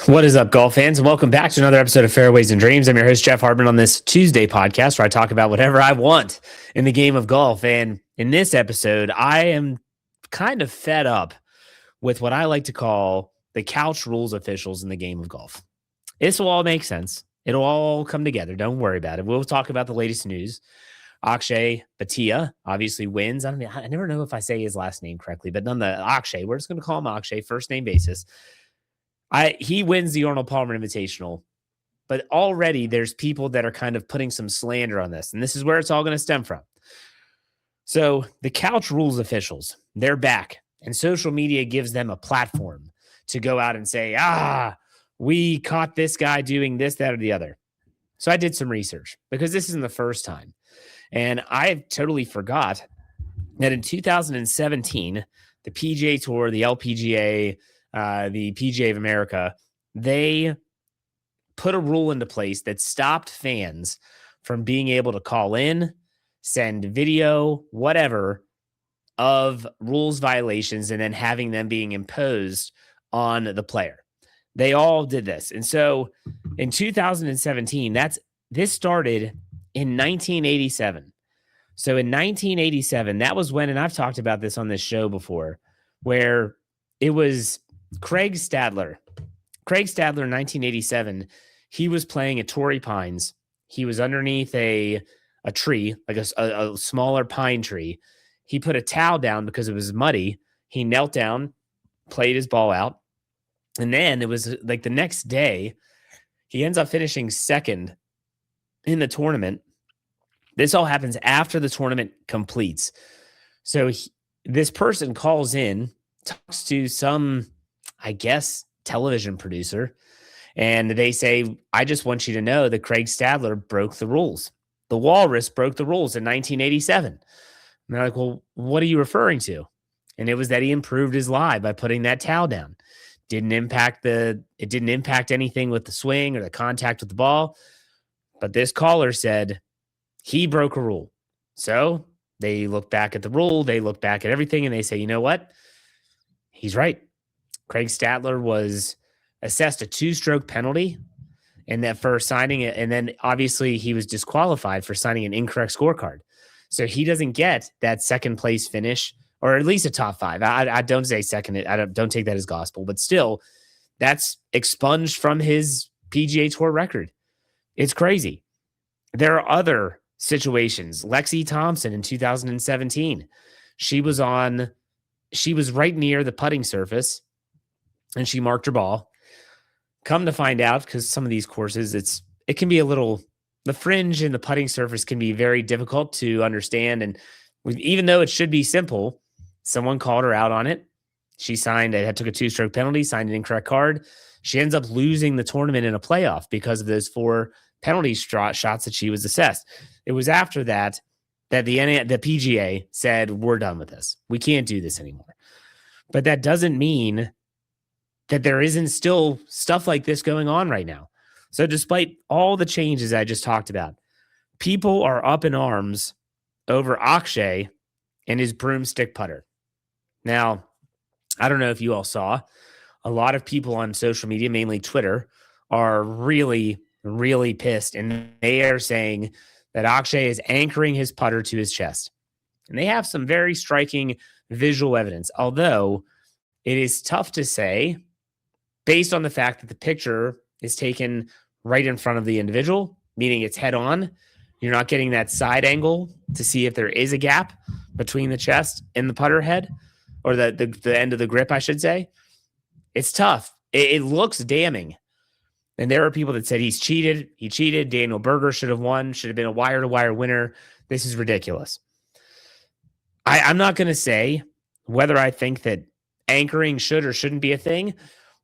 What is up, golf fans? And welcome back to another episode of Fairways and Dreams. I'm your host, Jeff Hartman, on this Tuesday podcast where I talk about whatever I want in the game of golf. And in this episode, I am kind of fed up with what I like to call the couch rules officials in the game of golf. This will all make sense. It'll all come together. Don't worry about it. We'll talk about the latest news. Akshay Bhatia obviously wins. I never know if I say his last name correctly, but Akshay, we're just going to call him Akshay, first name basis. He wins the Arnold Palmer Invitational, but already there's people that are kind of putting some slander on this, and this is where it's all going to stem from. So the couch rules officials, they're back, and social media gives them a platform to go out and say, we caught this guy doing this, that, or the other. So I did some research because this isn't the first time, and I totally forgot that in 2017, the PGA Tour, the LPGA, the PGA of America, they put a rule into place that stopped fans from being able to call in, send video, whatever, of rules violations and then having them being imposed on the player. They all did this. And so in 2017, this started in 1987. So in 1987, that was when, and I've talked about this on this show before, where it was Craig Stadler in 1987, he was playing at Torrey Pines. He was underneath a tree, like a smaller pine tree. He put a towel down because it was muddy. He knelt down, played his ball out. And then it was like the next day, he ends up finishing second in the tournament. This all happens after the tournament completes. So this person calls in, talks to some, I guess, television producer, and they say, I just want you to know that Craig Stadler broke the rules. The Walrus broke the rules in 1987. And they're like, well, what are you referring to? And it was that he improved his lie by putting that towel down. It didn't impact anything with the swing or the contact with the ball. But this caller said he broke a rule. So they look back at the rule, they look back at everything, and they say, you know what? He's right. Craig Stadler was assessed a 2-stroke penalty and that for signing it. And then obviously he was disqualified for signing an incorrect scorecard. So he doesn't get that second place finish, or at least a top 5. I don't say second. I don't take that as gospel, but still that's expunged from his PGA Tour record. It's crazy. There are other situations. Lexi Thompson in 2017, she was right near the putting surface and she marked her ball. Come to find out, because some of these courses, it can be the fringe in the putting surface can be very difficult to understand. And even though it should be simple, someone called her out on it. She took a 2-stroke penalty, signed an incorrect card. She ends up losing the tournament in a playoff because of those 4 penalty shots that she was assessed. It was after that the PGA said, we're done with this. We can't do this anymore. But that doesn't mean that there isn't still stuff like this going on right now. So despite all the changes I just talked about, people are up in arms over Akshay and his broomstick putter. Now, I don't know if you all saw, a lot of people on social media, mainly Twitter, are really, really pissed. And they are saying that Akshay is anchoring his putter to his chest. And they have some very striking visual evidence, although it is tough to say based on the fact that the picture is taken right in front of the individual, meaning it's head on. You're not getting that side angle to see if there is a gap between the chest and the putter head, or the end of the grip, I should say. It's tough. It looks damning. And there are people that said he's cheated. He cheated. Daniel Berger should have won, should have been a wire-to-wire winner. This is ridiculous. I'm not going to say whether I think that anchoring should or shouldn't be a thing.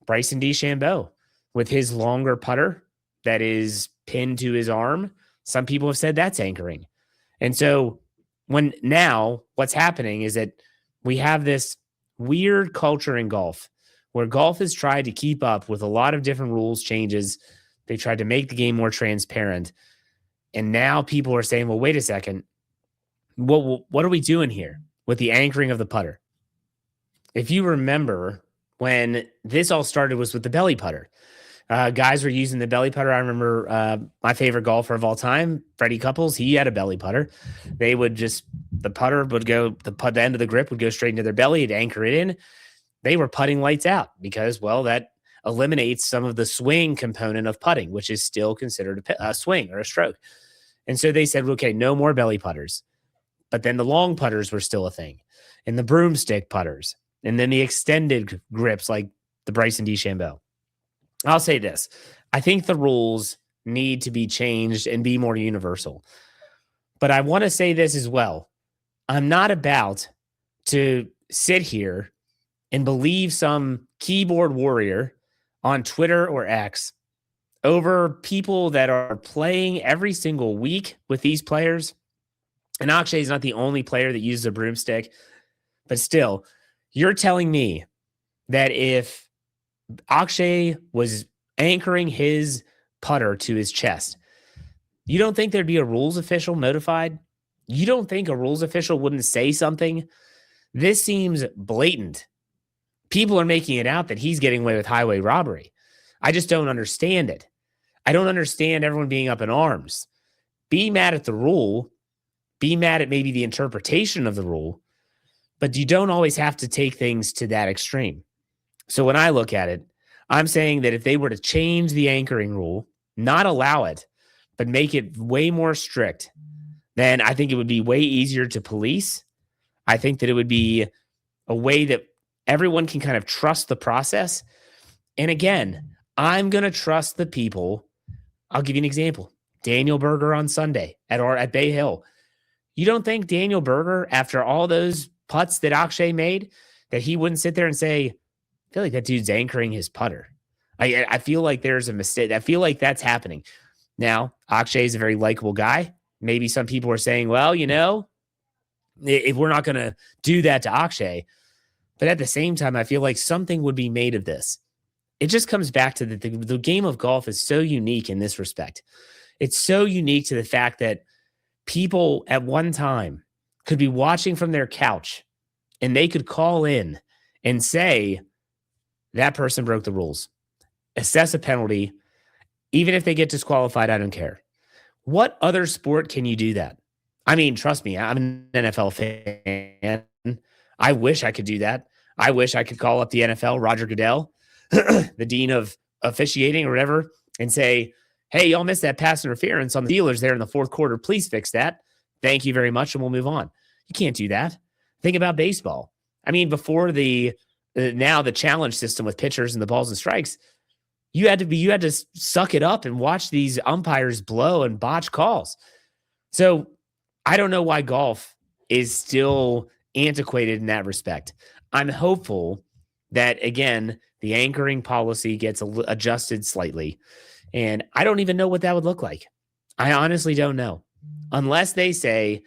Bryson DeChambeau, with his longer putter that is pinned to his arm, some people have said that's anchoring. And so what's happening is that we have this weird culture in golf where golf has tried to keep up with a lot of different rules changes. They tried to make the game more transparent. And now people are saying, well, wait a second. What are we doing here with the anchoring of the putter? If you remember, when this all started was with the belly putter. Guys were using the belly putter. I remember my favorite golfer of all time, Freddie Couples. He had a belly putter. They would just the putter would go the end of the grip would go straight into their belly. It'd anchor it in. They were putting lights out because, well, that eliminates some of the swing component of putting, which is still considered a swing or a stroke. And so they said, okay, no more belly putters. But then the long putters were still a thing, and the broomstick putters, and then the extended grips like the Bryson DeChambeau. I'll say this. I think the rules need to be changed and be more universal. But I want to say this as well. I'm not about to sit here and believe some keyboard warrior on Twitter or X over people that are playing every single week with these players. And Akshay is not the only player that uses a broomstick, but still, you're telling me that if Akshay was anchoring his putter to his chest, you don't think there'd be a rules official notified? You don't think a rules official wouldn't say something? This seems blatant. People are making it out that he's getting away with highway robbery. I just don't understand it. I don't understand everyone being up in arms. Be mad at the rule. Be mad at maybe the interpretation of the rule. But you don't always have to take things to that extreme. So when I look at it, I'm saying that if they were to change the anchoring rule, not allow it, but make it way more strict, then I think it would be way easier to police. I think that it would be a way that everyone can kind of trust the process. And again, I'm going to trust the people. I'll give you an example. Daniel Berger on Sunday at Bay Hill. You don't think Daniel Berger, after all those putts that Akshay made, that he wouldn't sit there and say, I feel like that dude's anchoring his putter. I feel like there's a mistake. I feel like that's happening. Now, Akshay is a very likable guy. Maybe some people are saying, well, if we're not going to do that to Akshay. But at the same time, I feel like something would be made of this. It just comes back to the game of golf is so unique in this respect. It's so unique to the fact that people at one time could be watching from their couch and they could call in and say, that person broke the rules. Assess a penalty. Even if they get disqualified, I don't care. What other sport can you do that? I mean, trust me, I'm an NFL fan. I wish I could do that. I wish I could call up the NFL, Roger Goodell, the dean of officiating or whatever, and say, hey, y'all missed that pass interference on the Steelers there in the fourth quarter. Please fix that. Thank you very much, and we'll move on. You can't do that. Think about baseball. I mean, before now the challenge system with pitchers and the balls and strikes, you had to suck it up and watch these umpires blow and botch calls. So I don't know why golf is still antiquated in that respect. I'm hopeful that, again, the anchoring policy gets adjusted slightly. And I don't even know what that would look like. I honestly don't know. Unless they say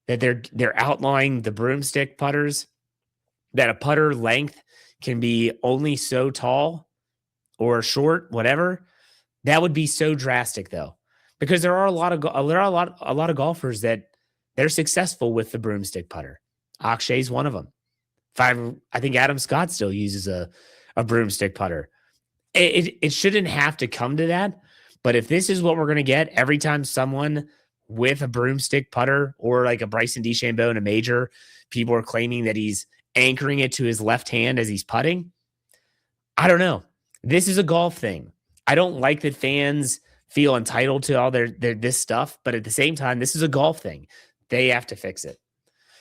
that they're outlawing the broomstick putters, that a putter length can be only so tall or short, whatever. That would be so drastic, though, because there are a lot of golfers that they're successful with the broomstick putter. Akshay's one of them. I think Adam Scott still uses a broomstick putter. It shouldn't have to come to that, but if this is what we're going to get every time someone with a broomstick putter or like a Bryson DeChambeau in a major, people are claiming that he's anchoring it to his left hand as he's putting. I don't know. This is a golf thing. I don't like that fans feel entitled to all their this stuff, but at the same time, this is a golf thing. They have to fix it.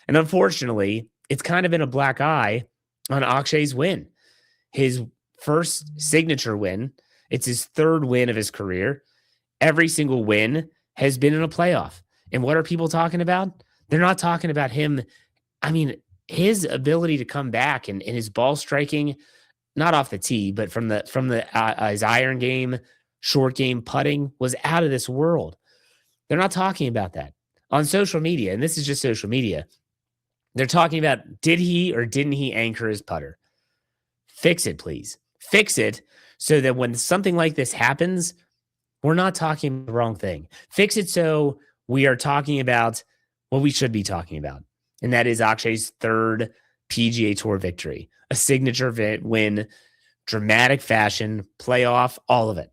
And unfortunately, it's kind of been a black eye on Akshay's win. His first signature win. It's his third win of his career. Every single win has been in a playoff. And what are people talking about? They're not talking about him. I mean, his ability to come back and his ball striking, not off the tee, but from his iron game, short game putting was out of this world. They're not talking about that on social media. And this is just social media. They're talking about, did he or didn't he anchor his putter? Fix it, please. Fix it so that when something like this happens, we're not talking the wrong thing. Fix it so we are talking about what we should be talking about. And that is Akshay's third PGA Tour victory, a signature win, dramatic fashion, playoff, all of it.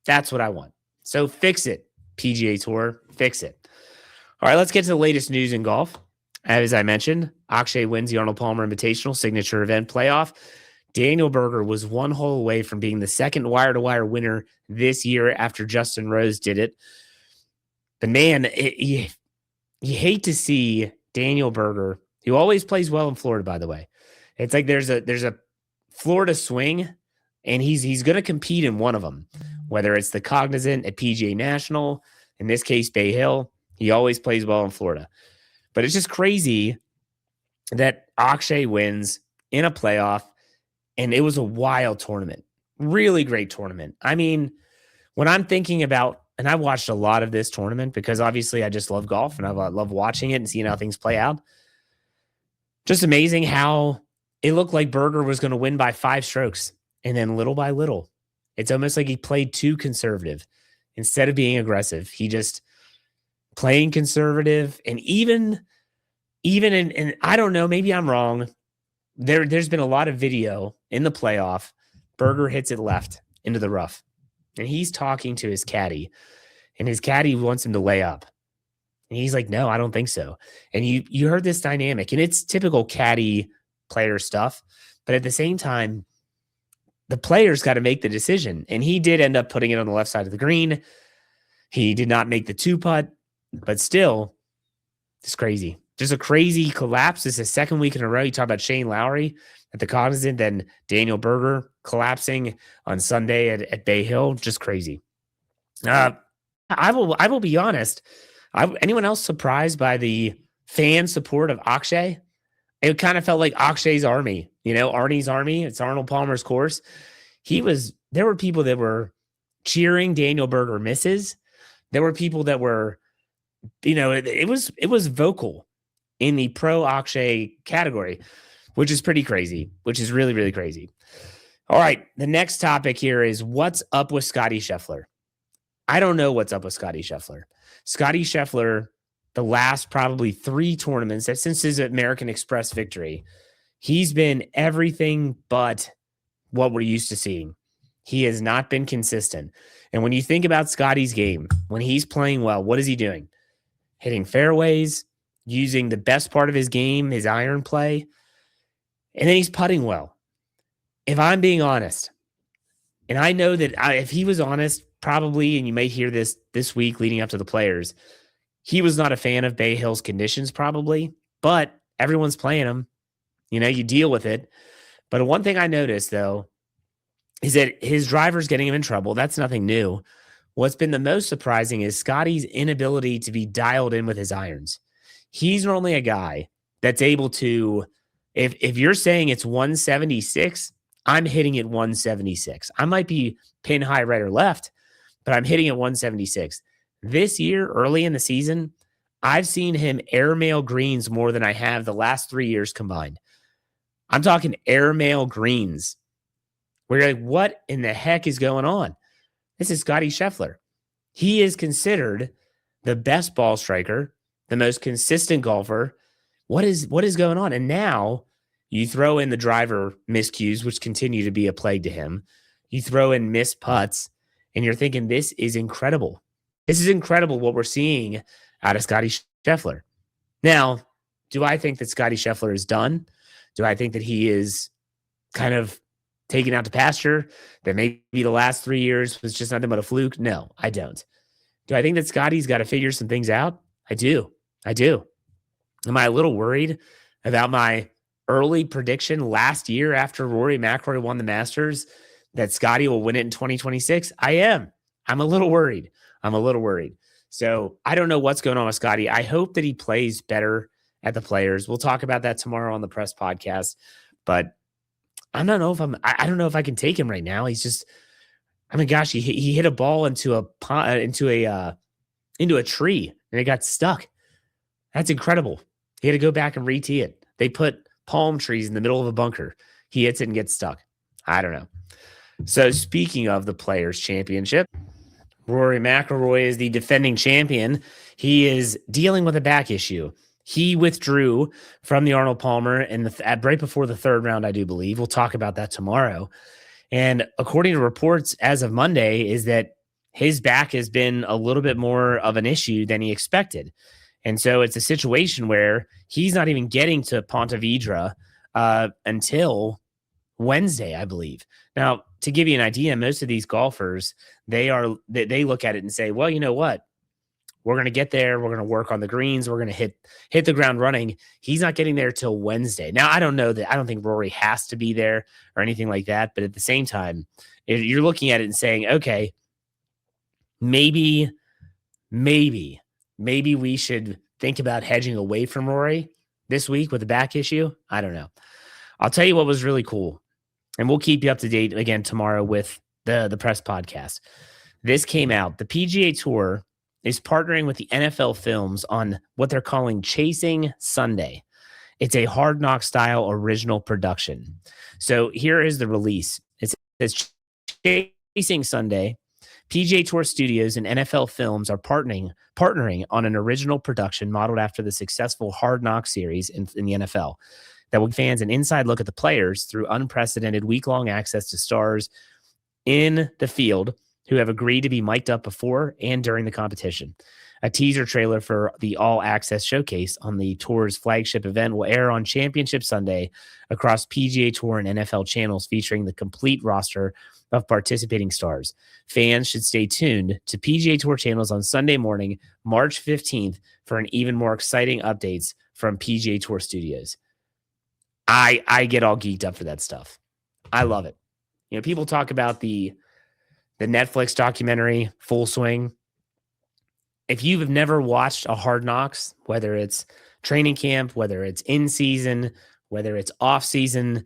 That's what I want. So fix it, PGA Tour, fix it. All right, let's get to the latest news in golf. As I mentioned, Akshay wins the Arnold Palmer Invitational Signature Event playoff. Daniel Berger was one hole away from being the second wire-to-wire winner this year after Justin Rose did it. But man, you hate to see Daniel Berger, who always plays well in Florida, by the way. It's like there's a Florida swing, and he's going to compete in one of them, whether it's the Cognizant at PGA National, in this case, Bay Hill. He always plays well in Florida. But it's just crazy that Akshay wins in a playoff, and it was a wild tournament. Really great tournament. I mean, when I'm thinking about, and I watched a lot of this tournament because obviously I just love golf and I love watching it and seeing how things play out. Just amazing how it looked like Berger was going to win by 5 strokes. And then little by little, it's almost like he played too conservative. Instead of being aggressive, he just playing conservative. And even in I don't know, maybe I'm wrong. There's been a lot of video in the playoff. Berger hits it left into the rough. And he's talking to his caddy. And his caddy wants him to lay up. And he's like, no, I don't think so. And you heard this dynamic. And it's typical caddy player stuff. But at the same time, the player's got to make the decision. And he did end up putting it on the left side of the green. He did not make the 2-putt. But still, it's crazy. Just a crazy collapse. This is the second week in a row. You talk about Shane Lowry at the Cognizant, then Daniel Berger collapsing on Sunday at Bay Hill. Just crazy. I will be honest. Anyone else surprised by the fan support of Akshay? It kind of felt like Akshay's army, Arnie's army. It's Arnold Palmer's course. There were people that were cheering Daniel Berger misses. There were people that were, it was vocal in the pro Akshay category, which is pretty crazy, which is really, really crazy. All right. The next topic here is what's up with Scottie Scheffler. I don't know what's up with Scottie Scheffler. Scottie Scheffler, the last probably 3 tournaments that since his American Express victory, he's been everything but what we're used to seeing. He has not been consistent. And when you think about Scottie's game, when he's playing well, what is he doing? Hitting fairways, using the best part of his game, his iron play, and then he's putting well. If I'm being honest, and I know that if he was honest, probably, and you may hear this week leading up to the Players, he was not a fan of Bay Hill's conditions probably, but everyone's playing him. You deal with it. But one thing I noticed, though, is that his driver's getting him in trouble. That's nothing new. What's been the most surprising is Scottie's inability to be dialed in with his irons. He's normally a guy that's able to, if you're saying it's 176, I'm hitting it 176. I might be pin high right or left, but I'm hitting it 176. This year, early in the season, I've seen him airmail greens more than I have the last 3 years combined. I'm talking airmail greens. Where you're like, what in the heck is going on? This is Scottie Scheffler. He is considered the best ball striker, the most consistent golfer. What is going on? And now you throw in the driver miscues, which continue to be a plague to him. You throw in missed putts, and you're thinking, this is incredible. This is incredible what we're seeing out of Scottie Scheffler. Now, do I think that Scottie Scheffler is done? Do I think that he is kind of taken out to pasture, that maybe the last 3 years was just nothing but a fluke? No, I don't. Do I think that Scottie's got to figure some things out? I do. Am I a little worried about my early prediction last year after Rory McIlroy won the Masters that Scottie will win it in 2026? I am. I'm a little worried. So I don't know what's going on with Scottie. I hope that he plays better at the Players. We'll talk about that tomorrow on the press podcast, but I don't know if I can take him right now. He's just, gosh, he hit a ball into a tree and it got stuck. That's incredible. He had to go back and re-tee it. They put palm trees in the middle of a bunker. He hits it and gets stuck. I don't know. So speaking of the Players Championship, Rory McIlroy is the defending champion. He is dealing with a back issue. He withdrew from the Arnold Palmer right before the 3rd round, I do believe. We'll talk about that tomorrow. And according to reports as of Monday, is that his back has been a little bit more of an issue than he expected. And so it's a situation where he's not even getting to Ponte Vedra until Wednesday, I believe. Now, to give you an idea, most of these golfers, they look at it and say, well, you know what? We're going to get there. We're going to work on the greens. We're going to hit the ground running. He's not getting there till Wednesday. Now, I don't know that. I don't think Rory has to be there or anything like that. But at the same time, you're looking at it and saying, okay, maybe we should think about hedging away from Rory this week with a back issue. I don't know. I'll tell you what was really cool, and we'll keep you up to date again tomorrow with the press podcast. This came out. The PGA Tour is partnering with the NFL Films on what they're calling Chasing Sunday. It's a Hard Knock style original production. So here is the release. It says Chasing Sunday. PGA Tour Studios and NFL Films are partnering on an original production modeled after the successful Hard Knock series in the NFL that will give fans an inside look at the players through unprecedented week-long access to stars in the field who have agreed to be mic'd up before and during the competition. A teaser trailer for the all-access showcase on the tour's flagship event will air on Championship Sunday across PGA Tour and NFL channels, featuring the complete roster of participating stars. Fans should stay tuned to PGA Tour channels on Sunday morning, March 15th, for an even more exciting updates from PGA Tour Studios. I get all geeked up for that stuff. I love it. You know, people talk about the Netflix documentary, Full Swing. If you've never watched a Hard Knocks, whether it's training camp, whether it's in season, whether it's off season,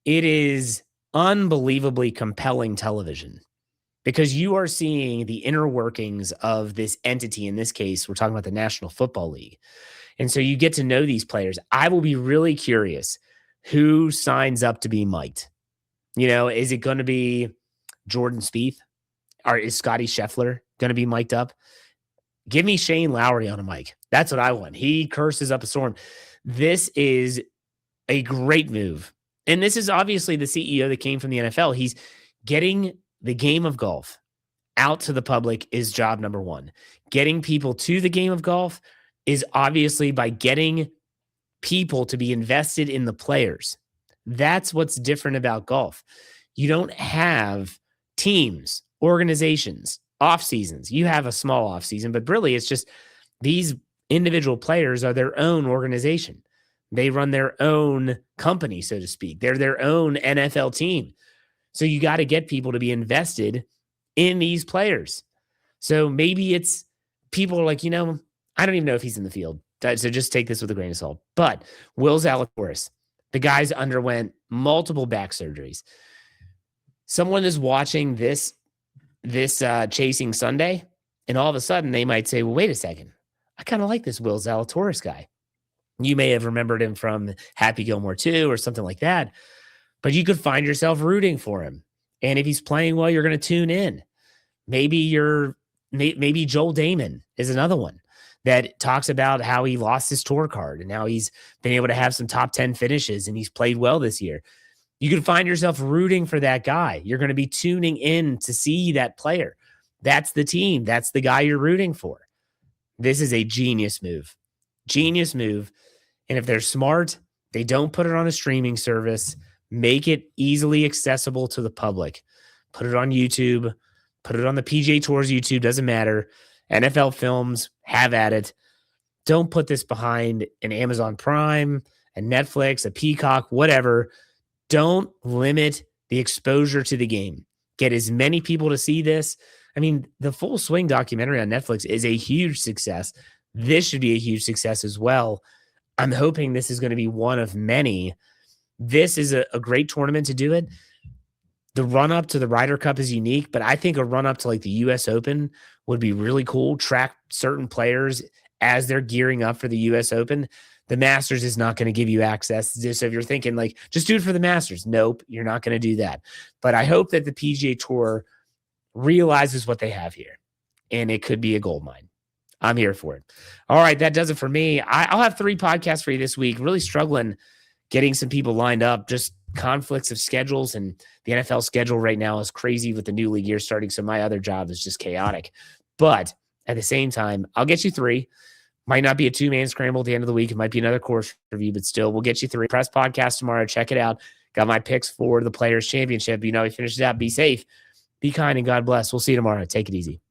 it is unbelievably compelling television because you are seeing the inner workings of this entity. In this case, we're talking about the National Football League. And so you get to know these players. I will be really curious who signs up to be mic'd. You know, is it going to be Jordan Spieth? Or is Scotty Scheffler going to be mic'd up? Give me Shane Lowry on a mic. That's what I want. He curses up a storm. This is a great move. And this is obviously the CEO that came from the NFL. He's getting the game of golf out to the public is job number one. Getting people to the game of golf is obviously by getting people to be invested in the players. That's what's different about golf. You don't have teams, organizations, off seasons. You have a small off season, but really it's just these individual players are their own organization. They run their own company, so to speak. They're their own NFL team. So you got to get people to be invested in these players. So maybe it's people are like, you know, I don't even know if he's in the field. So just take this with a grain of salt. But Will Zalatoris, the guys underwent multiple back surgeries. Someone is watching this Chasing Sunday, and all of a sudden they might say, well, wait a second. I kind of like this Will Zalatoris guy. You may have remembered him from Happy Gilmore 2 or something like that, but you could find yourself rooting for him. And if he's playing well, you're going to tune in. Maybe Joel Damon is another one that talks about how he lost his tour card and now he's been able to have some top 10 finishes and he's played well this year. You can find yourself rooting for that guy. You're going to be tuning in to see that player. That's the team. That's the guy you're rooting for. This is a genius move. Genius move. And if they're smart, they don't put it on a streaming service. Make it easily accessible to the public. Put it on YouTube. Put it on the PGA Tour's YouTube. Doesn't matter. NFL Films, have at it. Don't put this behind an Amazon Prime, a Netflix, a Peacock, whatever. Don't limit the exposure to the game. Get as many people to see this. I mean, the Full Swing documentary on Netflix is a huge success. This should be a huge success as well. I'm hoping this is going to be one of many. This is a great tournament to do it. The run-up to the Ryder Cup is unique, but I think a run-up to like the U.S. Open would be really cool. Track certain players as they're gearing up for the U.S. Open. The Masters is not going to give you access. So if you're thinking like, just do it for the Masters. Nope, you're not going to do that. But I hope that the PGA Tour realizes what they have here, and it could be a gold mine. I'm here for it. All right, that does it for me. I'll have 3 podcasts for you this week. Really struggling getting some people lined up. Just conflicts of schedules, and the NFL schedule right now is crazy with the new league year starting. So my other job is just chaotic. But at the same time, I'll get you 3. Might not be a 2-man scramble at the end of the week. It might be another course review, but still, we'll get you 3. Press podcast tomorrow. Check it out. Got my picks for the Players Championship. You know, he finishes out. Be safe, be kind, and God bless. We'll see you tomorrow. Take it easy.